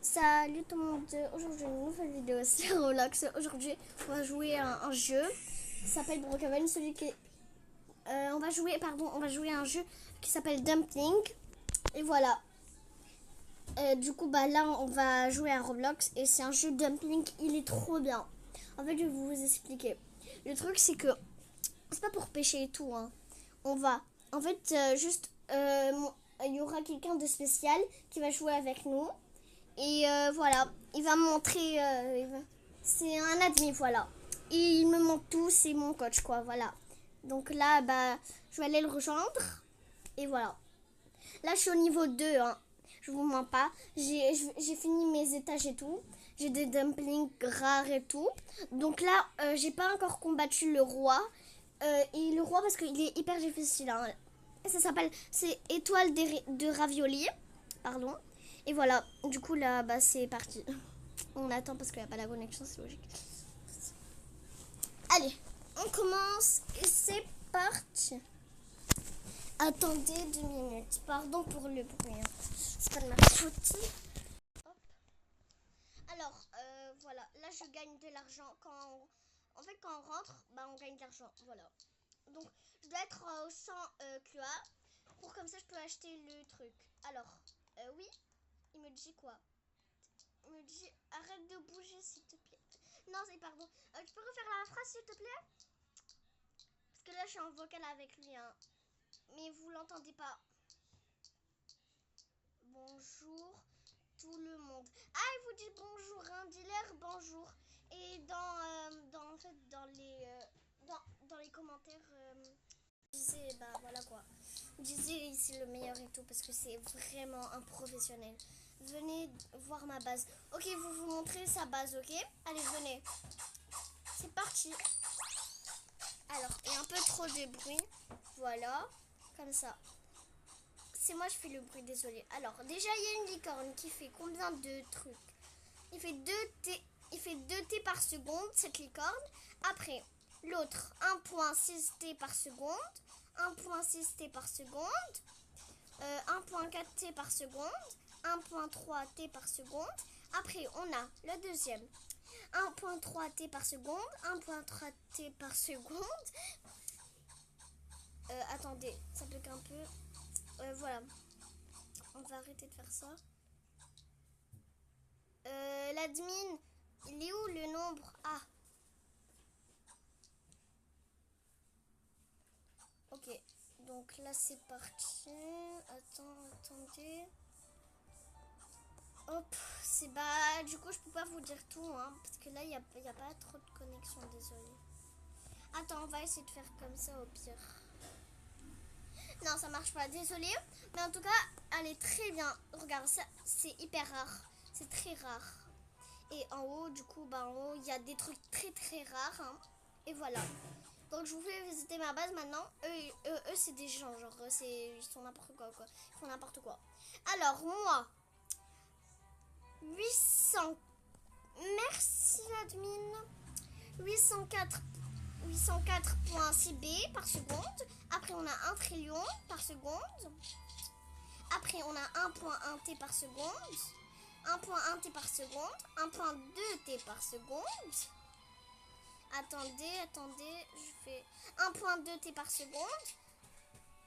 Salut tout le monde, aujourd'hui une nouvelle vidéo sur Roblox. Aujourd'hui on va jouer à un jeu qui s'appelle Brookhaven, celui qui est... on va jouer à un jeu qui s'appelle Dumpling. Et voilà, du coup là on va jouer à Roblox et c'est un jeu Dumpling, il est trop bien. En fait je vais vous expliquer. Le truc c'est que c'est pas pour pêcher et tout hein. On va, en fait il y aura quelqu'un de spécial qui va jouer avec nous. Et voilà, il va me montrer. C'est un admin, voilà. Et il me montre tout, c'est mon coach, quoi, voilà. Donc là, je vais aller le rejoindre. Et voilà. Là, je suis au niveau 2, hein. Je vous mens pas. J'ai fini mes étages et tout. J'ai des dumplings rares et tout. Donc là, j'ai pas encore combattu le roi. Et le roi, parce qu'il est hyper difficile, hein. Ça s'appelle, c'est étoile de ravioli. Pardon. Et voilà, du coup là, c'est parti. On attend parce qu'il n'y a pas la connexion, c'est logique. Allez, on commence et c'est parti. Attendez 2 minutes. Pardon pour le bruit, hein. C'est pas de ma faute. Hop. Alors, voilà, là je gagne de l'argent. En fait, quand on rentre, on gagne de l'argent. Voilà. Donc, je dois être au 100 QA pour comme ça je peux acheter le truc. Alors, oui, il me dit quoi? Il me dit arrête de bouger s'il te plaît. Non, c'est pardon. Tu peux refaire la phrase s'il te plaît? Parce que là je suis en vocal avec lui, hein. Mais vous l'entendez pas. Bonjour tout le monde. Ah, il vous dit bonjour, un dealer, bonjour. Et en fait, dans les commentaires, disait, voilà quoi. Disait c'est le meilleur et tout parce que c'est vraiment un professionnel. Venez voir ma base. Ok, vous montrez sa base, ok? Allez, venez. C'est parti. Alors, il y a un peu trop de bruit. Voilà, comme ça. C'est moi, je fais le bruit, désolé. Alors, déjà, il y a une licorne qui fait combien de trucs? Il fait 2 T par seconde, cette licorne. Après, l'autre, 1,6 T par seconde. 1,6 T par seconde. 1,4 T par seconde. 1,3 T par seconde. Après, on a le deuxième. 1,3 T par seconde. 1,3 T par seconde. Attendez, ça bug un peu. Voilà. On va arrêter de faire ça. L'admin, il est où le nombre? Ah. Ok. Donc là, c'est parti. Attendez. Hop. Du coup, je peux pas vous dire tout, hein. Parce que là, il y a pas trop de connexion, désolé. Attends, on va essayer de faire comme ça au pire. Non, ça marche pas, désolé. Mais en tout cas, elle est très bien. Regarde, ça, c'est hyper rare. C'est très rare. Et en haut, du coup, en haut, il y a des trucs très très rares, hein. Et voilà. Donc je vous fais visiter ma base maintenant. Eux c'est des gens, genre, ils sont n'importe quoi, quoi. Ils font n'importe quoi. Alors, moi, 800. Merci, admin. 804. 804,6 B par seconde. Après, on a 1 trillion par seconde. Après, on a 1,1 T par seconde. 1,1 T par seconde. 1,2 T par seconde. Attendez, je fais 1,2 T par seconde.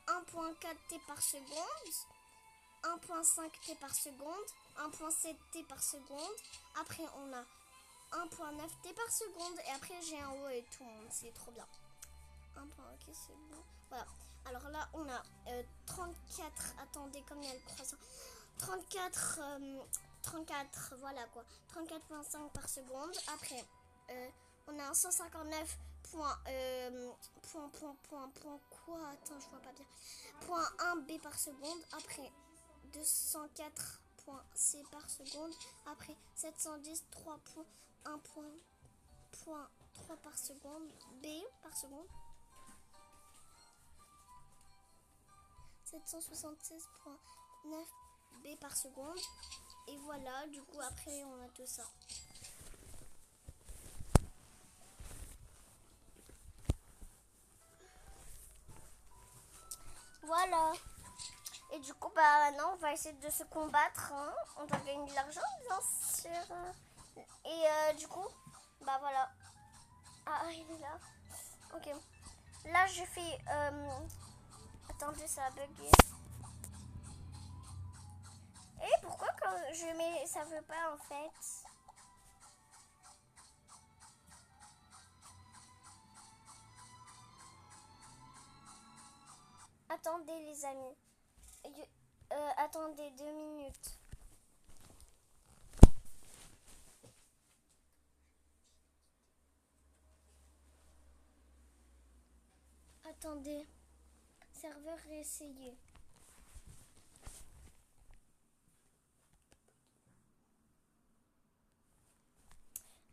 1,4 T par seconde. 1,5 T par seconde. 1,7 T par seconde. Après, on a 1,9 T par seconde. Et après, j'ai un haut et tout. C'est trop bien. 1. Ok, c'est bon. Voilà. Alors là, on a 34. Attendez, comme il y a le croissant. 34, voilà quoi. 34,5 par seconde. Après, on a un 159 quoi? Attends, je vois pas bien. Point 1 B par seconde. Après, 204,C par seconde. Après, 710, 3,1,3 par seconde. B par seconde. 776,9 B par seconde. Et voilà, du coup, après, on a tout ça. Voilà. Et du coup, bah maintenant, on va essayer de se combattre. Hein. On doit gagner de l'argent, bien sûr. Et du coup, bah voilà. Ah, il est là. Ok. Là, je fais... attendez, ça a bugué. Et pourquoi quand je mets... Ça veut pas, en fait. Attendez, les amis. Attendez 2 minutes. Attendez. Serveur réessayé.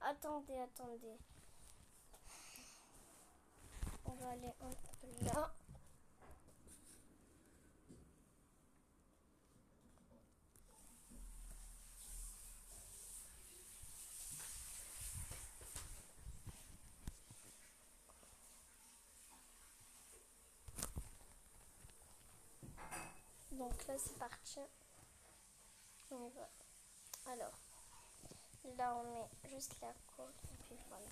Attendez. On va aller un peu là. Donc là, c'est parti. On y va. Alors, là, on met juste la colle. Et puis voilà.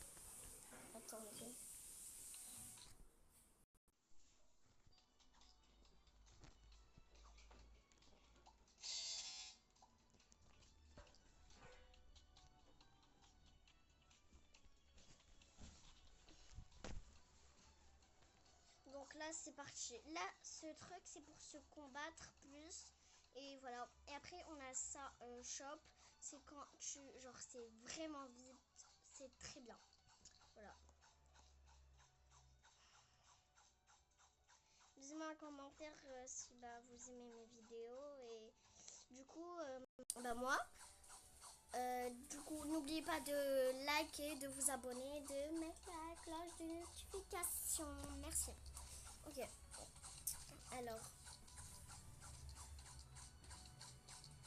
Attendez. Donc là, c'est parti. Là, ce truc, c'est pour se combattre plus. Et voilà. Et après, on a ça, shop. C'est quand tu... Genre, c'est vraiment vite. C'est très bien. Voilà. Dites-moi en commentaire si bah, vous aimez mes vidéos. Et du coup, bah moi... du coup, n'oubliez pas de liker, de vous abonner, de mettre la cloche de notification. Merci. Ok. Alors...